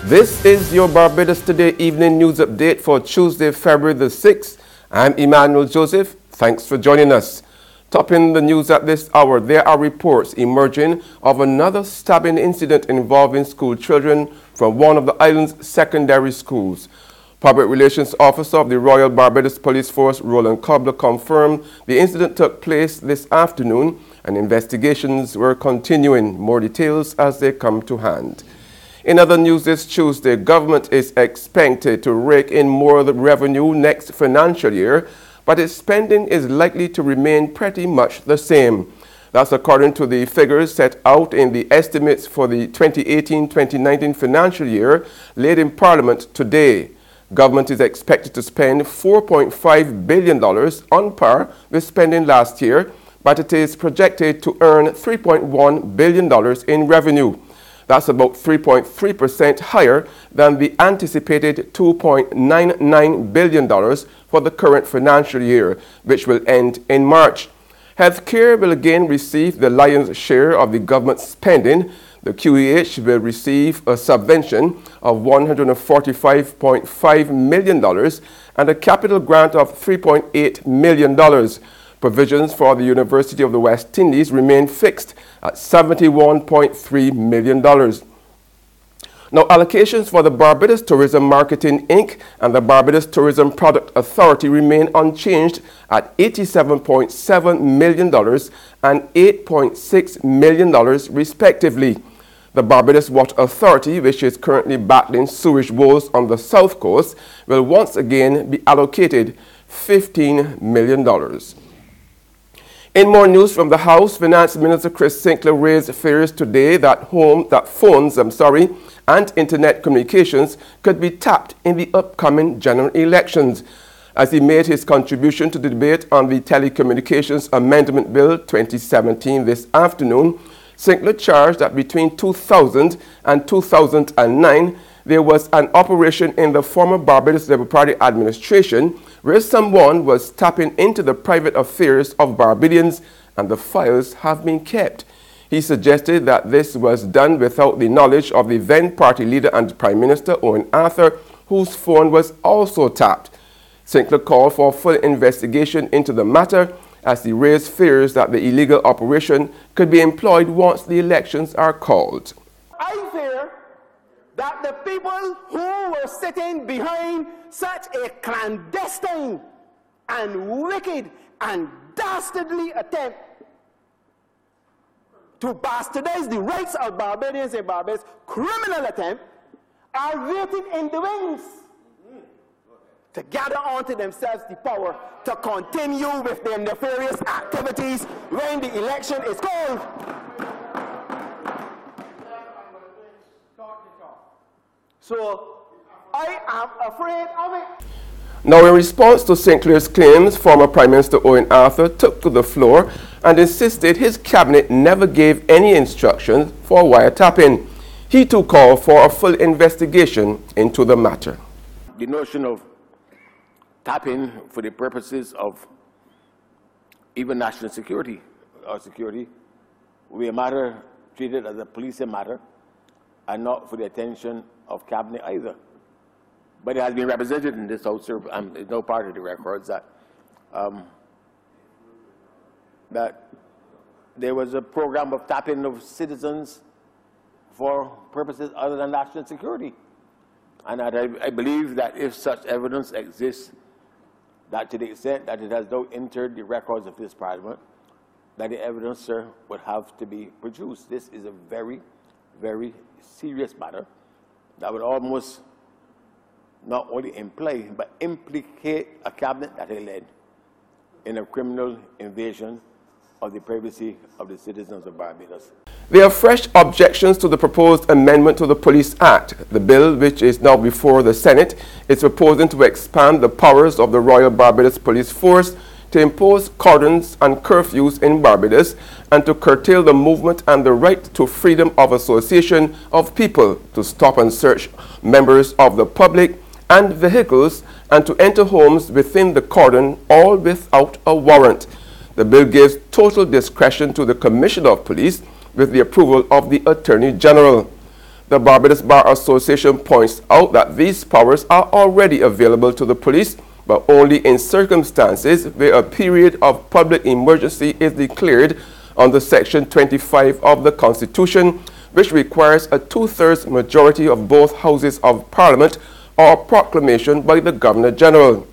This is your Barbados Today evening news update for Tuesday, February the 6th. I'm Emmanuel Joseph. Thanks for joining us. Topping the news at this hour, there are reports emerging of another stabbing incident involving school children from one of the island's secondary schools. Public Relations Officer of the Royal Barbados Police Force, Roland Cobbler, confirmed the incident took place this afternoon and investigations were continuing. More details as they come to hand. In other news this Tuesday, government is expected to rake in more revenue next financial year, but its spending is likely to remain pretty much the same. That's according to the figures set out in the estimates for the 2018-2019 financial year laid in Parliament today. Government is expected to spend $4.5 billion on par with spending last year, but it is projected to earn $3.1 billion in revenue. That's about 3.3% higher than the anticipated $2.99 billion for the current financial year, which will end in March. Healthcare will again receive the lion's share of the government spending. The QEH will receive a subvention of $145.5 million and a capital grant of $3.8 million. Provisions for the University of the West Indies remain fixed at $71.3 million. Now, allocations for the Barbados Tourism Marketing Inc. and the Barbados Tourism Product Authority remain unchanged at $87.7 million and $8.6 million respectively. The Barbados Water Authority, which is currently battling sewage woes on the south coast, will once again be allocated $15 million. In more news from the House, Finance Minister Chris Sinckler raised fears today that phones and internet communications could be tapped in the upcoming general elections. As he made his contribution to the debate on the Telecommunications Amendment Bill 2017 this afternoon, Sinckler charged that between 2000 and 2009, there was an operation in the former Barbados Labour Party administration where someone was tapping into the private affairs of Barbadians and the files have been kept. He suggested that this was done without the knowledge of the then party leader and Prime Minister Owen Arthur, whose phone was also tapped. Sinckler called for a full investigation into the matter as he raised fears that the illegal operation could be employed once the elections are called. I fear that the people who were sitting behind such a clandestine and wicked and dastardly attempt to bastardize the rights of Barbadians in Barbados, criminal attempt, are waiting in the wings to gather onto themselves the power to continue with their nefarious activities when the election is called. So, I am afraid of it. Now, in response to Sinckler's claims, former Prime Minister Owen Arthur took to the floor and insisted his cabinet never gave any instructions for wiretapping. He too called for a full investigation into the matter. The notion of tapping for the purposes of even national security or security will be a matter treated as a policing matter and not for the attention of cabinet either. But it has been represented in this House, and it's no part of the records that that there was a program of tapping of citizens for purposes other than national security. And I believe that if such evidence exists, that to the extent that it has now entered the records of this Parliament, that the evidence, sir, would have to be produced. This is a very, very serious matter that would almost not only imply, but implicate a cabinet that he led in a criminal invasion of the privacy of the citizens of Barbados. There are fresh objections to the proposed amendment to the Police Act. The bill, which is now before the Senate, is proposing to expand the powers of the Royal Barbados Police Force to impose cordons and curfews in Barbados and to curtail the movement and the right to freedom of association of people, to stop and search members of the public and vehicles, and to enter homes within the cordon, all without a warrant. The bill gives total discretion to the Commissioner of Police with the approval of the Attorney General. The Barbados Bar Association points out that these powers are already available to the police, but only in circumstances where a period of public emergency is declared under Section 25 of the Constitution, which requires a 2/3 majority of both Houses of Parliament or a proclamation by the Governor-General.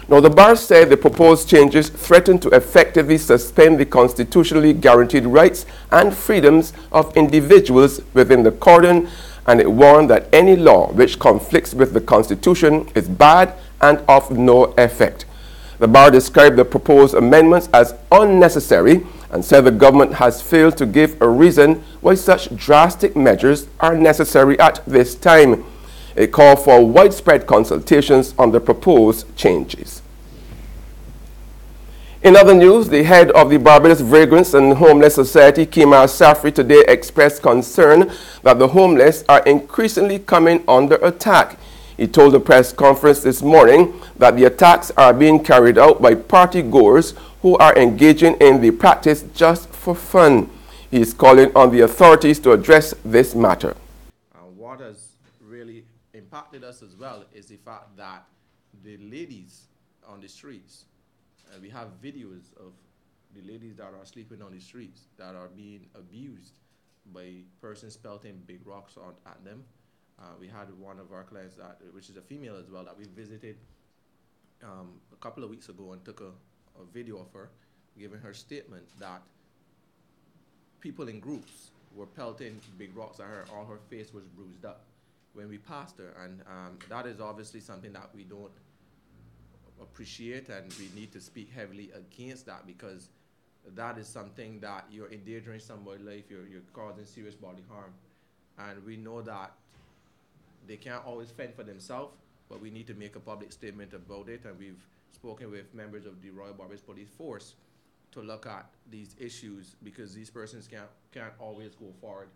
Now, the bar said the proposed changes threaten to effectively suspend the constitutionally guaranteed rights and freedoms of individuals within the cordon, and it warned that any law which conflicts with the Constitution is bad and of no effect. The bar described the proposed amendments as unnecessary and said the government has failed to give a reason why such drastic measures are necessary at this time. It called for widespread consultations on the proposed changes. In other news, the head of the Barbados Vagrants and Homeless Society, Kemar Saffrey, today expressed concern that the homeless are increasingly coming under attack. He told the press conference this morning that the attacks are being carried out by partygoers who are engaging in the practice just for fun. He is calling on the authorities to address this matter. What has really impacted us as well is the fact that the ladies on the streets, we have videos of the ladies that are sleeping on the streets that are being abused by persons pelting big rocks at them. We had one of our clients, which is a female as well, that we visited a couple of weeks ago and took a video of her, giving her statement that people in groups were pelting big rocks at her. All her face was bruised up when we passed her, and that is obviously something that we don't appreciate, and we need to speak heavily against that, because that is something that you're endangering somebody's life, you're causing serious bodily harm, and we know that they can't always fend for themselves, but we need to make a public statement about it, and we've spoken with members of the Royal Barbados Police Force to look at these issues, because these persons can't always go forward.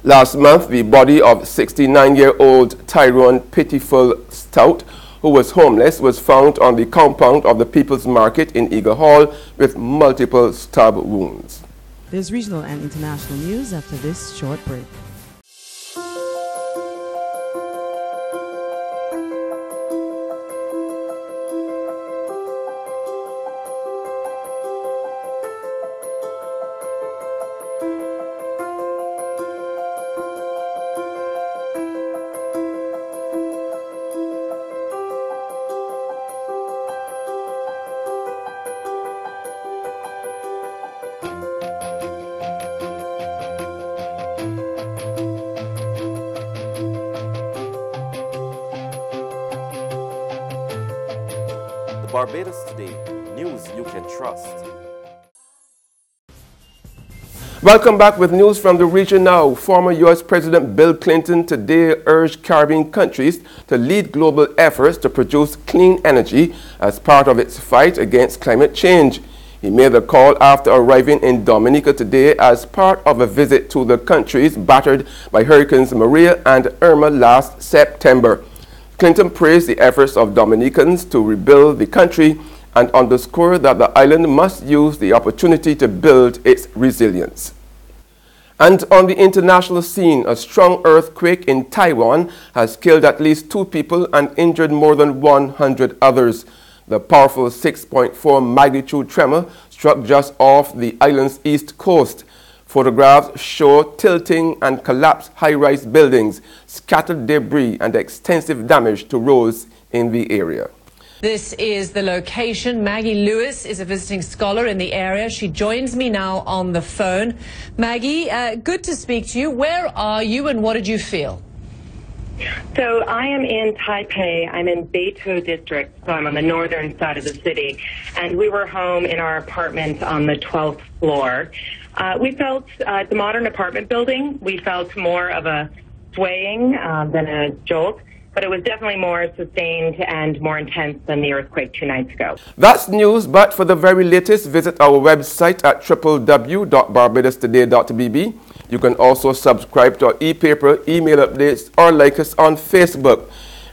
Last month, the body of 69-year-old Tyrone Pitiful Stout, who was homeless, was found on the compound of the People's Market in Eagle Hall with multiple stab wounds. There's regional and international news after this short break. Barbados Today, news you can trust. Welcome back with news from the region now. Former U.S. President Bill Clinton today urged Caribbean countries to lead global efforts to produce clean energy as part of its fight against climate change. He made the call after arriving in Dominica today as part of a visit to the countries battered by Hurricanes Maria and Irma last September. Clinton praised the efforts of Dominicans to rebuild the country and underscored that the island must use the opportunity to build its resilience. And on the international scene, a strong earthquake in Taiwan has killed at least 2 people and injured more than 100 others. The powerful 6.4 magnitude tremor struck just off the island's east coast. Photographs show tilting and collapsed high-rise buildings, scattered debris, and extensive damage to roads in the area. This is the location. Maggie Lewis is a visiting scholar in the area. She joins me now on the phone. Maggie, good to speak to you. Where are you and what did you feel? So I am in Taipei. I'm in Beitou district, so I'm on the northern side of the city. And we were home in our apartment on the 12th floor. We felt, the modern apartment building, we felt more of a swaying than a jolt, but it was definitely more sustained and more intense than the earthquake 2 nights ago. That's news, but for the very latest, visit our website at www.barbadostoday.bb. You can also subscribe to our e-paper, email updates, or like us on Facebook.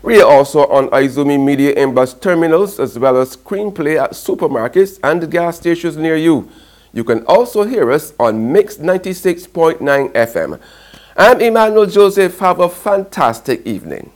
We are also on Izumi Media in bus terminals, as well as screenplay at supermarkets and gas stations near you. You can also hear us on Mix 96.9 FM. I'm Emmanuel Joseph. Have a fantastic evening.